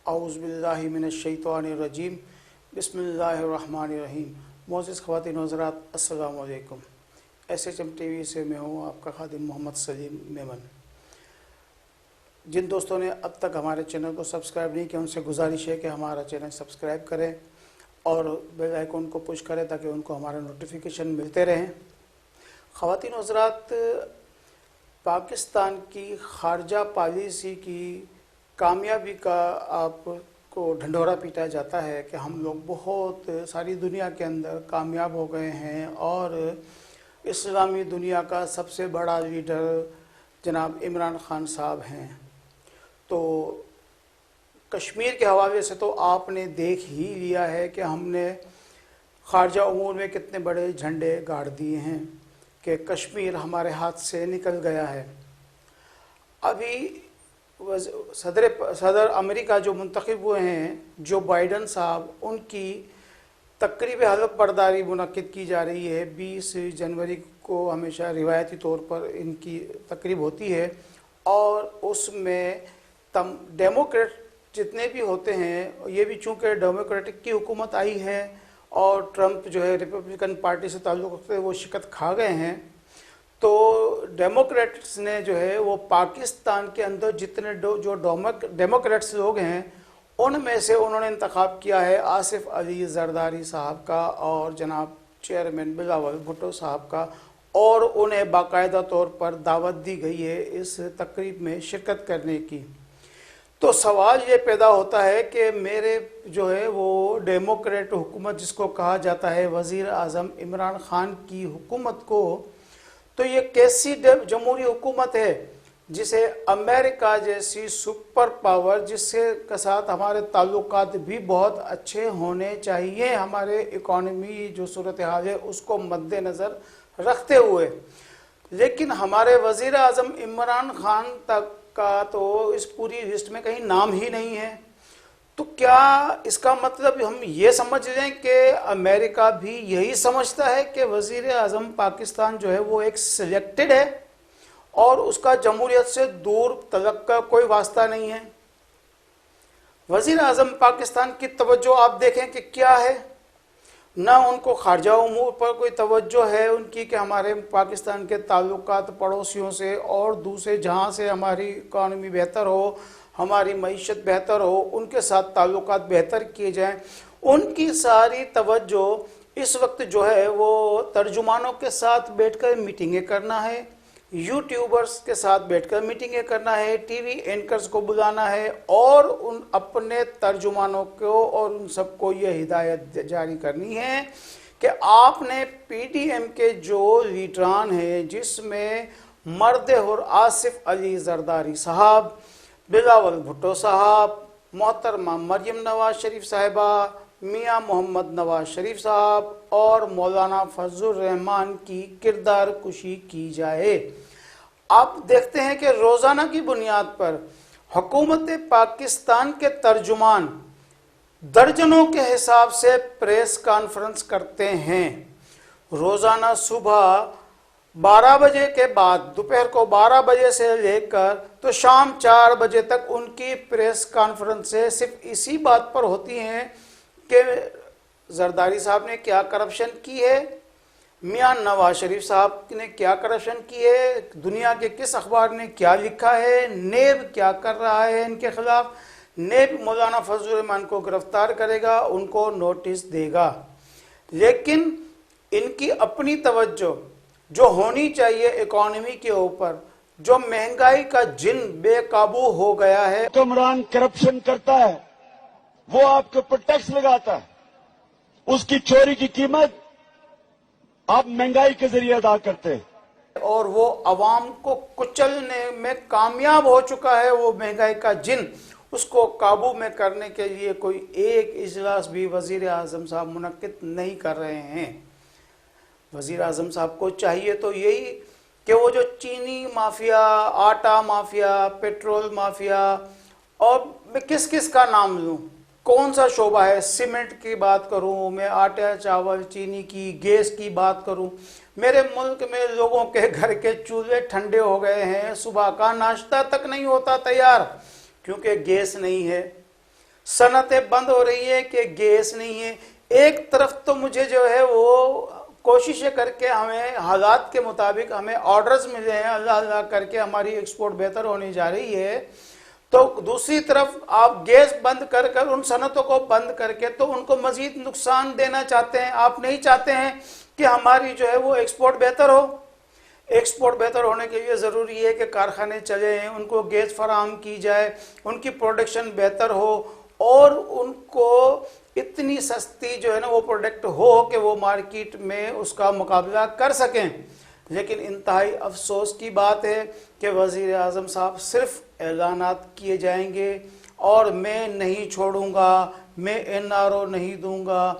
اعوذ باللہ من الشیطان الرجیم بسم اللہ الرحمن الرحیم۔ معزز خواتین و حضرات، السلام علیکم۔ SHM TV سے میں ہوں آپ کا خادم محمد سلیم میمن۔ جن دوستوں نے اب تک ہمارے چینل کو سبسکرائب نہیں کیا ان سے گزارش ہے کہ ہمارا چینل سبسکرائب کریں اور بیل آئیکن کو پش کریں تاکہ ان کو ہمارے نوٹیفیکیشن ملتے رہیں۔ خواتین و حضرات، پاکستان کی خارجہ پالیسی کی کامیابی کا آپ کو ڈھنڈورا پیٹا جاتا ہے کہ ہم لوگ بہت ساری دنیا کے اندر کامیاب ہو گئے ہیں اور اسلامی دنیا کا سب سے بڑا لیڈر جناب عمران خان صاحب ہیں۔ تو کشمیر کے حوالے سے تو آپ نے دیکھ ہی لیا ہے کہ ہم نے خارجہ امور میں کتنے بڑے جھنڈے گاڑ دیے ہیں کہ کشمیر ہمارے ہاتھ سے نکل گیا ہے۔ ابھی صدر امریکہ جو منتخب ہوئے ہیں جو بائیڈن صاحب، ان کی تقریب حلف برداری منعقد کی جا رہی ہے۔ 20 جنوری کو ہمیشہ روایتی طور پر ان کی تقریب ہوتی ہے اور اس میں ڈیموکریٹ جتنے بھی ہوتے ہیں، یہ بھی چونکہ ڈیموکریٹک کی حکومت آئی ہے اور ٹرمپ جو ہے ریپبلکن پارٹی سے تعلق رکھتے ہیں، وہ شکست کھا گئے ہیں، تو ڈیموکریٹس نے جو ہے وہ پاکستان کے اندر جتنے جو ڈیموکریٹس لوگ ہیں ان میں سے انہوں نے انتخاب کیا ہے آصف علی زرداری صاحب کا اور جناب چیئرمین بلاول بھٹو صاحب کا، اور انہیں باقاعدہ طور پر دعوت دی گئی ہے اس تقریب میں شرکت کرنے کی۔ تو سوال یہ پیدا ہوتا ہے کہ میرے جو ہے وہ ڈیموکریٹ حکومت جس کو کہا جاتا ہے وزیر اعظم عمران خان کی حکومت کو، تو یہ کیسی جمہوری حکومت ہے جسے امریکہ جیسی سپر پاور جس کے ساتھ ہمارے تعلقات بھی بہت اچھے ہونے چاہیے ہمارے اکانومی جو صورتحال ہے اس کو مد نظر رکھتے ہوئے، لیکن ہمارے وزیر اعظم عمران خان تک کا تو اس پوری لسٹ میں کہیں نام ہی نہیں ہے۔ تو کیا اس کا مطلب ہم یہ سمجھ لیں کہ امریکہ بھی یہی سمجھتا ہے کہ وزیر اعظم پاکستان جو ہے وہ ایک سلیکٹڈ ہے اور اس کا جمہوریت سے دور تلک کا کوئی واسطہ نہیں ہے؟ وزیر اعظم پاکستان کی توجہ آپ دیکھیں کہ کیا ہے، نہ ان کو خارجہ امور پر کوئی توجہ ہے ان کی کہ ہمارے پاکستان کے تعلقات پڑوسیوں سے اور دوسرے جہاں سے ہماری اکانومی بہتر ہو، ہماری معیشت بہتر ہو، ان کے ساتھ تعلقات بہتر کیے جائیں۔ ان کی ساری توجہ اس وقت جو ہے وہ ترجمانوں کے ساتھ بیٹھ کر میٹنگیں کرنا ہے، یوٹیوبرز کے ساتھ بیٹھ کر میٹنگیں کرنا ہے، ٹی وی اینکرز کو بلانا ہے اور ان اپنے ترجمانوں کو اور ان سب کو یہ ہدایت جاری کرنی ہے کہ آپ نے پی ٹی ایم کے جو لیڈران ہیں جس میں مرد اور آصف علی زرداری صاحب، بلاول بھٹو صاحب، محترمہ مریم نواز شریف صاحبہ، میاں محمد نواز شریف صاحب اور مولانا فضل الرحمان کی کردار کشی کی جائے۔ آپ دیکھتے ہیں کہ روزانہ کی بنیاد پر حکومت پاکستان کے ترجمان درجنوں کے حساب سے پریس کانفرنس کرتے ہیں۔ روزانہ صبح 12 بجے کے بعد، دوپہر کو 12 بجے سے لے کر تو شام 4 بجے تک ان کی پریس کانفرنسیں صرف اسی بات پر ہوتی ہیں کہ زرداری صاحب نے کیا کرپشن کی ہے، میاں نواز شریف صاحب نے کیا کرپشن کی ہے، دنیا کے کس اخبار نے کیا لکھا ہے، نیب کیا کر رہا ہے ان کے خلاف، نیب مولانا فضل الرحمان کو گرفتار کرے گا، ان کو نوٹس دے گا، لیکن ان کی اپنی توجہ جو ہونی چاہیے اکانومی کے اوپر، جو مہنگائی کا جن بے قابو ہو گیا ہے۔ حکمران کرپشن کرتا ہے، وہ آپ کے اوپر ٹیکس لگاتا ہے، اس کی چوری کی قیمت آپ مہنگائی کے ذریعے ادا کرتے ہیں اور وہ عوام کو کچلنے میں کامیاب ہو چکا ہے۔ وہ مہنگائی کا جن اس کو قابو میں کرنے کے لیے کوئی ایک اجلاس بھی وزیر اعظم صاحب منعقد نہیں کر رہے ہیں۔ وزیر اعظم صاحب کو چاہیے تو یہی کہ وہ جو چینی مافیا، آٹا مافیا، پیٹرول مافیا، اور میں کس کس کا نام لوں، کون سا شعبہ ہے، سیمنٹ کی بات کروں میں، آٹا چاول چینی کی، گیس کی بات کروں، میرے ملک میں لوگوں کے گھر کے چولہے ٹھنڈے ہو گئے ہیں، صبح کا ناشتہ تک نہیں ہوتا تیار کیونکہ گیس نہیں ہے۔ صنعتیں بند ہو رہی ہے کہ گیس نہیں ہے. ایک طرف تو مجھے جو ہے وہ کوششیں کر کے ہمیں حالات کے مطابق ہمیں آرڈرز ملے ہیں اللہ اللہ کر کے ہماری ایکسپورٹ بہتر ہونے جا رہی ہے، تو دوسری طرف آپ گیس بند کر کر ان صنعتوں کو بند کر کے تو ان کو مزید نقصان دینا چاہتے ہیں. آپ نہیں چاہتے ہیں کہ ہماری جو ہے وہ ایکسپورٹ بہتر ہو. ایکسپورٹ بہتر ہونے کے لیے ضروری ہے کہ کارخانے چلے ہیں، ان کو گیس فراہم کی جائے، ان کی پروڈکشن بہتر ہو اور ان کو اتنی سستی جو ہے نا وہ پروڈکٹ ہو کہ وہ مارکیٹ میں اس کا مقابلہ کر سکیں. لیکن انتہائی افسوس کی بات ہے کہ وزیر اعظم صاحب صرف اعلانات کیے جائیں گے اور میں نہیں چھوڑوں گا، میں NRO نہیں دوں گا.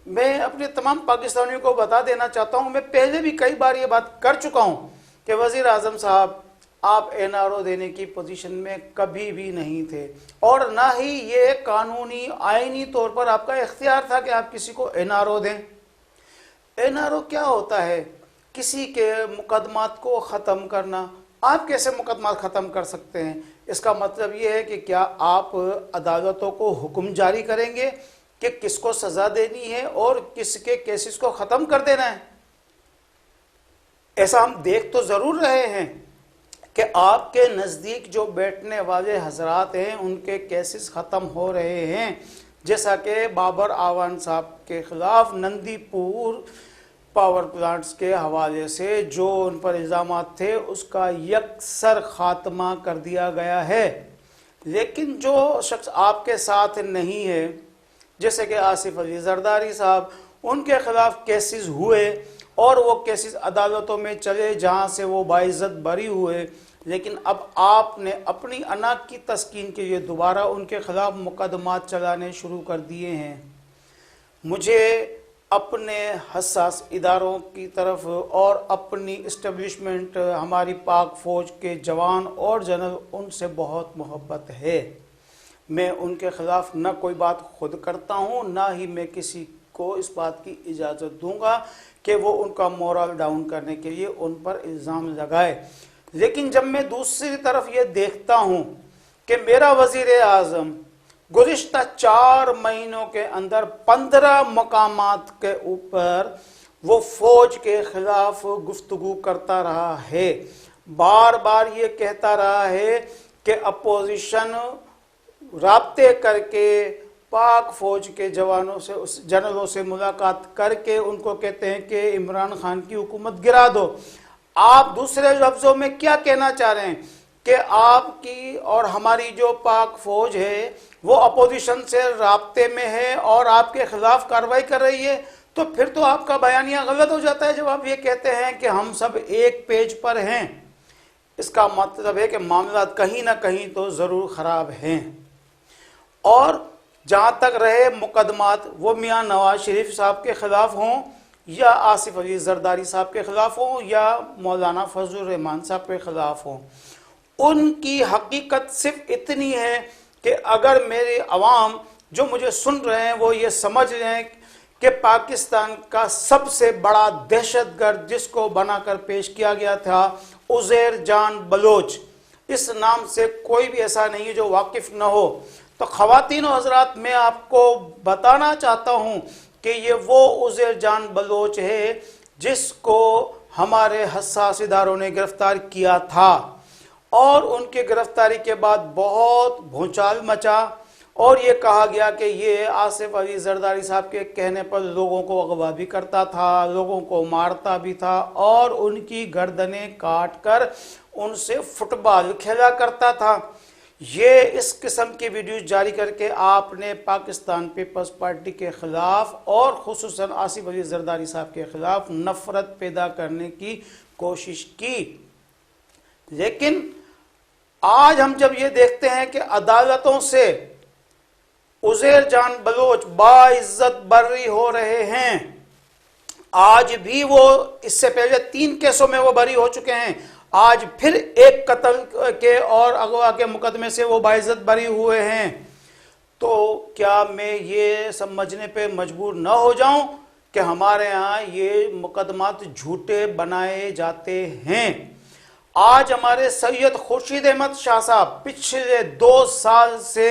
میں اپنے تمام پاکستانیوں کو بتا دینا چاہتا ہوں، میں پہلے بھی کئی بار یہ بات کر چکا ہوں کہ وزیر اعظم صاحب آپ NRO دینے کی پوزیشن میں کبھی بھی نہیں تھے اور نہ ہی یہ قانونی آئینی طور پر آپ کا اختیار تھا کہ آپ کسی کو NRO دیں. NRO کیا ہوتا ہے؟ کسی کے مقدمات کو ختم کرنا. آپ کیسے مقدمات ختم کر سکتے ہیں؟ اس کا مطلب یہ ہے کہ کیا آپ عدالتوں کو حکم جاری کریں گے کہ کس کو سزا دینی ہے اور کس کے کیسز کو ختم کر دینا ہے؟ ایسا ہم دیکھ تو ضرور رہے ہیں کہ آپ کے نزدیک جو بیٹھنے والے حضرات ہیں ان کے کیسز ختم ہو رہے ہیں، جیسا کہ بابر اعوان صاحب کے خلاف نندی پور پاور پلانٹس کے حوالے سے جو ان پر الزامات تھے اس کا یکسر خاتمہ کر دیا گیا ہے. لیکن جو شخص آپ کے ساتھ نہیں ہے، جیسے کہ آصف علی زرداری صاحب، ان کے خلاف کیسز ہوئے اور وہ کیسز عدالتوں میں چلے جہاں سے وہ باعزت بری ہوئے، لیکن اب آپ نے اپنی انا کی تسکین کے لیے دوبارہ ان کے خلاف مقدمات چلانے شروع کر دیے ہیں. مجھے اپنے حساس اداروں کی طرف اور اپنی اسٹیبلشمنٹ ہماری پاک فوج کے جوان اور جنرل ان سے بہت محبت ہے. میں ان کے خلاف نہ کوئی بات خود کرتا ہوں، نہ ہی میں کسی کو اس بات کی اجازت دوں گا کہ وہ ان کا مورل ڈاؤن کرنے کے لیے ان پر الزام لگائے. لیکن جب میں دوسری طرف یہ دیکھتا ہوں کہ میرا وزیر اعظم گزشتہ 4 مہینوں کے اندر 15 مقامات کے اوپر وہ فوج کے خلاف گفتگو کرتا رہا ہے، بار بار یہ کہتا رہا ہے کہ اپوزیشن رابطے کر کے پاک فوج کے جوانوں سے جنرلوں سے ملاقات کر کے ان کو کہتے ہیں کہ عمران خان کی حکومت گرا دو. آپ دوسرے لفظوں میں کیا کہنا چاہ رہے ہیں کہ آپ کی اور ہماری جو پاک فوج ہے وہ اپوزیشن سے رابطے میں ہے اور آپ کے خلاف کارروائی کر رہی ہے؟ تو پھر تو آپ کا بیانیہ غلط ہو جاتا ہے جب آپ یہ کہتے ہیں کہ ہم سب ایک پیج پر ہیں. اس کا مطلب ہے کہ معاملات کہیں نہ کہیں تو ضرور خراب ہیں. اور جہاں تک رہے مقدمات، وہ میاں نواز شریف صاحب کے خلاف ہوں یا آصف علی زرداری صاحب کے خلاف ہوں یا مولانا فضل الرحمان صاحب کے خلاف ہوں، ان کی حقیقت صرف اتنی ہے کہ اگر میرے عوام جو مجھے سن رہے ہیں وہ یہ سمجھ لیں کہ پاکستان کا سب سے بڑا دہشت گرد جس کو بنا کر پیش کیا گیا تھا عزیر جان بلوچ، اس نام سے کوئی بھی ایسا نہیں ہے جو واقف نہ ہو. تو خواتین و حضرات، میں آپ کو بتانا چاہتا ہوں کہ یہ وہ عزیر جان بلوچ ہے جس کو ہمارے حساس اداروں نے گرفتار کیا تھا اور ان کے گرفتاری کے بعد بہت بھونچال مچا اور یہ کہا گیا کہ یہ آصف علی زرداری صاحب کے کہنے پر لوگوں کو اغوا بھی کرتا تھا، لوگوں کو مارتا بھی تھا اور ان کی گردنیں کاٹ کر ان سے فٹ بال کھیلا کرتا تھا. یہ اس قسم کی ویڈیوز جاری کر کے آپ نے پاکستان پیپلز پارٹی کے خلاف اور خصوصاً آصف علی زرداری صاحب کے خلاف نفرت پیدا کرنے کی کوشش کی. لیکن آج ہم جب یہ دیکھتے ہیں کہ عدالتوں سے عزیر جان بلوچ باعزت بری ہو رہے ہیں، آج بھی وہ اس سے پہلے 3 کیسوں میں وہ بری ہو چکے ہیں، آج پھر ایک قتل کے اور اغوا کے مقدمے سے وہ باعزت بری ہوئے ہیں، تو کیا میں یہ سمجھنے پہ مجبور نہ ہو جاؤں کہ ہمارے ہاں یہ مقدمات جھوٹے بنائے جاتے ہیں؟ آج ہمارے سید خورشید احمد شاہ صاحب پچھلے 2 سال سے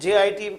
JIT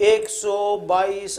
122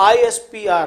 ISPR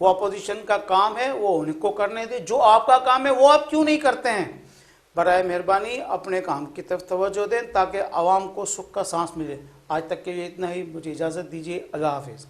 وہ اپوزیشن کا کام ہے وہ ان کو کرنے دے، جو آپ کا کام ہے وہ آپ کیوں نہیں کرتے ہیں؟ برائے مہربانی اپنے کام کی طرف توجہ دیں تاکہ عوام کو سکھ کا سانس ملے۔ آج تک کے لیے اتنا ہی، مجھے اجازت دیجیے، اللہ حافظ۔